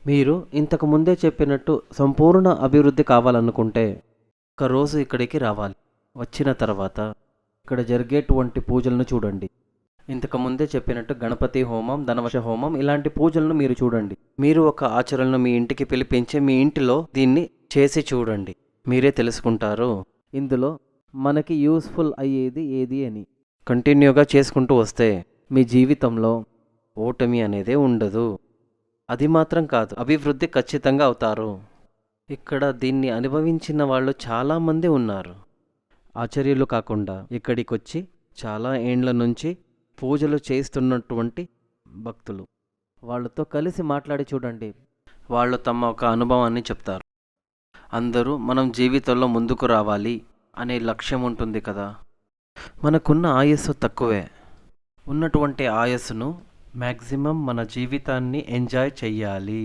మీరు ఇంతకు ముందే చెప్పినట్టు సంపూర్ణ అభివృద్ధి కావాలనుకుంటే ఒకరోజు ఇక్కడికి రావాలి. వచ్చిన తర్వాత ఇక్కడ జరిగేటువంటి పూజలను చూడండి. ఇంతకు ముందే చెప్పినట్టు గణపతి హోమం, ధనవశ హోమం ఇలాంటి పూజలను మీరు చూడండి. మీరు ఒక ఆచరణను మీ ఇంటికి పిలిపించి మీ ఇంటిలో దీన్ని చేసి చూడండి. మీరే తెలుసుకుంటారు ఇందులో మనకి యూస్ఫుల్ అయ్యేది ఏది అని. కంటిన్యూగా చేసుకుంటూ వస్తే మీ జీవితంలో ఓటమి అనేదే ఉండదు. అది మాత్రం కాదు, అభివృద్ధి ఖచ్చితంగా అవుతారు. ఇక్కడ దీన్ని అనుభవించిన వాళ్ళు చాలామంది ఉన్నారు. ఆచార్యులు కాకుండా ఇక్కడికి వచ్చి చాలా ఏండ్ల నుంచి పూజలు చేస్తున్నటువంటి భక్తులు, వాళ్ళతో కలిసి మాట్లాడి చూడండి. వాళ్ళు తమ ఒక అనుభవాన్ని చెప్తారు. అందరూ మనం జీవితంలో ముందుకు రావాలి అనే లక్ష్యం ఉంటుంది కదా. మనకున్న ఆయుస్సు తక్కువే. ఉన్నటువంటి ఆయుస్సును మ్యాక్సిమం మన జీవితాన్ని ఎంజాయ్ చెయ్యాలి.